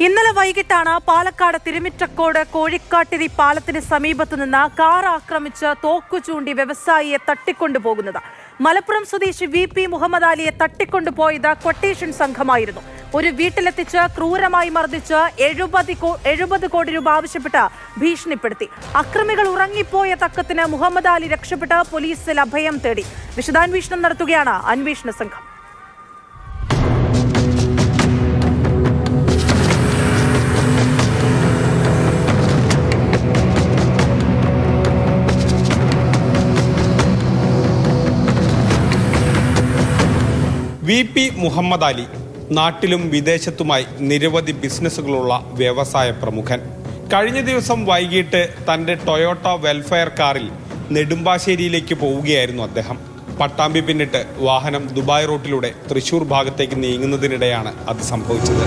ഇന്നലെ വൈകിട്ടാണ് പാലക്കാട് തിരുമിറ്റക്കോട് കോഴിക്കാട്ടിരി പാലത്തിന് സമീപത്തു നിന്ന് കാർ ആക്രമിച്ച് തോക്കു ചൂണ്ടി വ്യവസായിയെ തട്ടിക്കൊണ്ടുപോകുന്നത്. മലപ്പുറം സ്വദേശി VP മുഹമ്മദ് അലിയെ തട്ടിക്കൊണ്ടുപോയത് ക്വട്ടേഷൻ സംഘമായിരുന്നു. ഒരു വീട്ടിലെത്തിച്ച് ക്രൂരമായി മർദ്ദിച്ച് 70 കോടി രൂപ ആവശ്യപ്പെട്ട് ഭീഷണിപ്പെടുത്തി. അക്രമികൾ ഉറങ്ങിപ്പോയ തക്കത്തിന് മുഹമ്മദ് അലി രക്ഷപ്പെട്ട് പോലീസിൽ അഭയം തേടി. വിശദാന്വേഷണം നടത്തുകയാണ് അന്വേഷണ സംഘം. VP മുഹമ്മദ് അലി നാട്ടിലും വിദേശത്തുമായി നിരവധി ബിസിനസ്സുകളുള്ള വ്യവസായ പ്രമുഖൻ. കഴിഞ്ഞ ദിവസം വൈകിട്ട് തൻ്റെ ടൊയോട്ട വെൽഫെയർ കാറിൽ നെടുമ്പാശ്ശേരിയിലേക്ക് പോവുകയായിരുന്നു അദ്ദേഹം. പട്ടാമ്പി പിന്നിട്ട് വാഹനം ദുബായ് റൂട്ടിലൂടെ തൃശൂർ ഭാഗത്തേക്ക് നീങ്ങുന്നതിനിടെയാണ് അത് സംഭവിച്ചത്.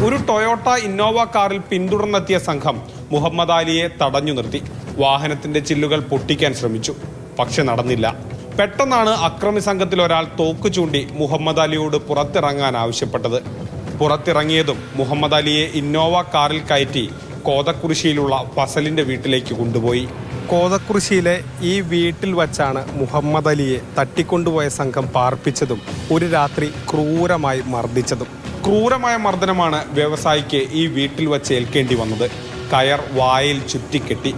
ഒരു ടൊയോട്ട ഇന്നോവ കാറിൽ പിന്തുടർന്നെത്തിയ സംഘം മുഹമ്മദ് അലിയെ തടഞ്ഞു നിർത്തി. വാഹനത്തിന്റെ ചില്ലുകൾ പൊട്ടിക്കാൻ ശ്രമിച്ചു, പക്ഷെ നടന്നില്ല. പെട്ടെന്നാണ് അക്രമി സംഘത്തിൽ ഒരാൾ തോക്ക് ചൂണ്ടി മുഹമ്മദ് അലിയോട് പുറത്തിറങ്ങാൻ ആവശ്യപ്പെട്ടത്. പുറത്തിറങ്ങിയതും മുഹമ്മദ് അലിയെ ഇന്നോവ കാറിൽ കയറ്റി കോതക്കുറിശ്ശിയിലുള്ള ഫസലിന്റെ വീട്ടിലേക്ക് കൊണ്ടുപോയി. കോതക്കുറിശ്ശിയിലെ ഈ വീട്ടിൽ വച്ചാണ് മുഹമ്മദ് അലിയെ തട്ടിക്കൊണ്ടുപോയ സംഘം പാർപ്പിച്ചതും ഒരു രാത്രി ക്രൂരമായി മർദ്ദിച്ചതും. ക്രൂരമായ മർദ്ദനമാണ് വ്യവസായിക്ക് ഈ വീട്ടിൽ വച്ച് ഏൽക്കേണ്ടി വന്നത്. കയർ വായിൽ ചുറ്റിക്കെട്ടി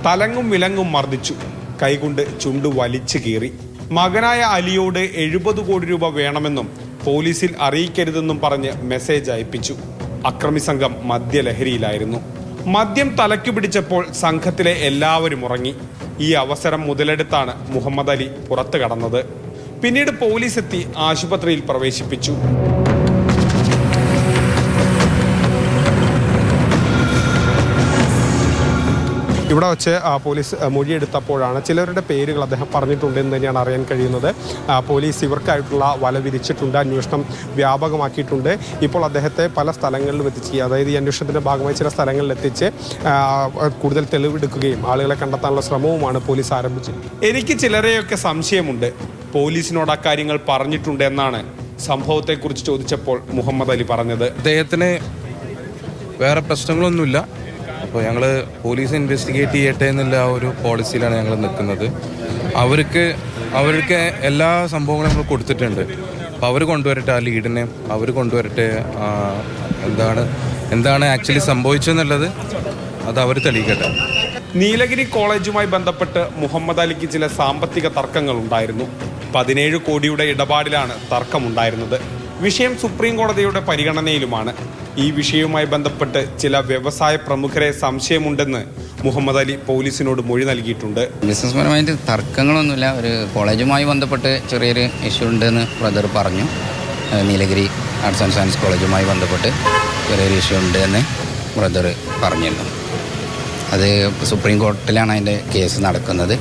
തലങ്ങും വിലങ്ങും മർദ്ദിച്ചു. കൈകൊണ്ട് ചുണ്ടു വലിച്ചു കീറി. മകനായ അലിയോട് 70 കോടി രൂപ വേണമെന്നും പോലീസിൽ അറിയിക്കരുതെന്നും പറഞ്ഞ് മെസ്സേജ് അയപ്പിച്ചു. അക്രമി സംഘം മദ്യലഹരിയിലായിരുന്നു. മദ്യം തലയ്ക്കു പിടിച്ചപ്പോൾ സംഘത്തിലെ എല്ലാവരും ഉറങ്ങി. ഈ അവസരം മുതലെടുത്താണ് മുഹമ്മദ് അലി പുറത്തു കടന്നത്. പിന്നീട് പോലീസ് എത്തി ആശുപത്രിയിൽ പ്രവേശിപ്പിച്ചു. ഇവിടെ വെച്ച് പോലീസ് മൊഴിയെടുത്തപ്പോഴാണ് ചിലരുടെ പേരുകൾ അദ്ദേഹം പറഞ്ഞിട്ടുണ്ടെന്ന് തന്നെയാണ് അറിയാൻ കഴിയുന്നത്. പോലീസ് ഇവർക്കായിട്ടുള്ള വല വിരിച്ചിട്ടുണ്ട്, അന്വേഷണം വ്യാപകമാക്കിയിട്ടുണ്ട്. ഇപ്പോൾ അദ്ദേഹത്തെ പല സ്ഥലങ്ങളിലും എത്തിച്ച്, അതായത് ഈ അന്വേഷണത്തിൻ്റെ ഭാഗമായി ചില സ്ഥലങ്ങളിൽ എത്തിച്ച് കൂടുതൽ തെളിവെടുക്കുകയും ആളുകളെ കണ്ടെത്താനുള്ള ശ്രമവുമാണ് പോലീസ് ആരംഭിച്ചത്. എനിക്ക് ചിലരെയൊക്കെ സംശയമുണ്ട്, പോലീസിനോട് അക്കാര്യങ്ങൾ പറഞ്ഞിട്ടുണ്ട് എന്നാണ് സംഭവത്തെക്കുറിച്ച് ചോദിച്ചപ്പോൾ മുഹമ്മദ് അലി പറഞ്ഞത്. അദ്ദേഹത്തിന് വേറെ പ്രശ്നങ്ങളൊന്നുമില്ല, അപ്പോൾ ഞങ്ങൾ പോലീസ് ഇൻവെസ്റ്റിഗേറ്റ് ചെയ്യട്ടെ എന്നുള്ള ആ ഒരു പോളിസിയിലാണ് ഞങ്ങൾ നിൽക്കുന്നത്. അവർക്ക് എല്ലാ സംഭവങ്ങളും നമ്മൾ കൊടുത്തിട്ടുണ്ട്. അപ്പോൾ അവർ കൊണ്ടുവരട്ടെ, ആ ലീഡിനെ അവർ കൊണ്ടുവരട്ടെ. എന്താണ് ആക്ച്വലി സംഭവിച്ചെന്നുള്ളത് അത് അവർ തെളിയിക്കട്ടെ. നീലഗിരി കോളേജുമായി ബന്ധപ്പെട്ട് മുഹമ്മദ് അലിക്ക് ചില സാമ്പത്തിക തർക്കങ്ങൾ ഉണ്ടായിരുന്നു. 17 കോടിയുടെ ഇടപാടിലാണ് തർക്കമുണ്ടായിരുന്നത്. വിഷയം സുപ്രീം കോടതിയുടെ പരിഗണനയിലുമാണ്. ഈ വിഷയവുമായി ബന്ധപ്പെട്ട് ചില വ്യവസായ പ്രമുഖരെ സംശയമുണ്ടെന്ന് മുഹമ്മദ് അലി പോലീസിനോട് മൊഴി നൽകിയിട്ടുണ്ട്. ബിസിനസ് പരമായിട്ട് തർക്കങ്ങളൊന്നുമില്ല, ഒരു കോളേജുമായി ബന്ധപ്പെട്ട് ചെറിയൊരു ഇഷ്യൂ ഉണ്ടെന്ന് ബ്രദർ പറഞ്ഞു. നീലഗിരി ആർട്സ് ആൻഡ് സയൻസ് കോളേജുമായി ബന്ധപ്പെട്ട് ചെറിയൊരു ഇഷ്യൂ ഉണ്ട് എന്ന് ബ്രദർ പറഞ്ഞിരുന്നു. അത് സുപ്രീം കോടതിയിലാണ് അതിൻ്റെ കേസ് നടക്കുന്നത്.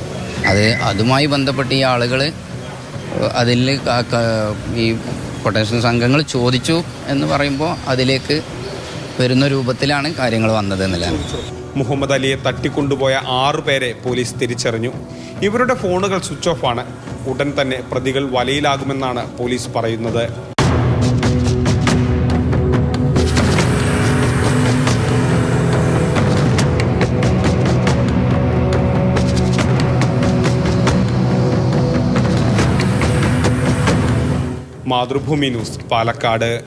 അതുമായി ബന്ധപ്പെട്ട് ഈ ആളുകൾ അതിൽ ഈ കൊട്ടേഷൻ സംഘങ്ങൾ ചോദിച്ചു എന്ന് പറയുമ്പോൾ അതിലേക്ക് വരുന്ന രൂപത്തിലാണ് കാര്യങ്ങൾ വന്നതെന്നല്ല. മുഹമ്മദ് അലിയെ തട്ടിക്കൊണ്ടുപോയ 6 പേരെ പോലീസ് തിരിച്ചറിഞ്ഞു. ഇവരുടെ ഫോണുകൾ സ്വിച്ച് ഓഫ് ആണ്. ഉടൻ തന്നെ പ്രതികൾ വലയിലാകുമെന്നാണ് പോലീസ് പറയുന്നത്. മാതൃഭൂമി ന്യൂസ്, പാലക്കാട്.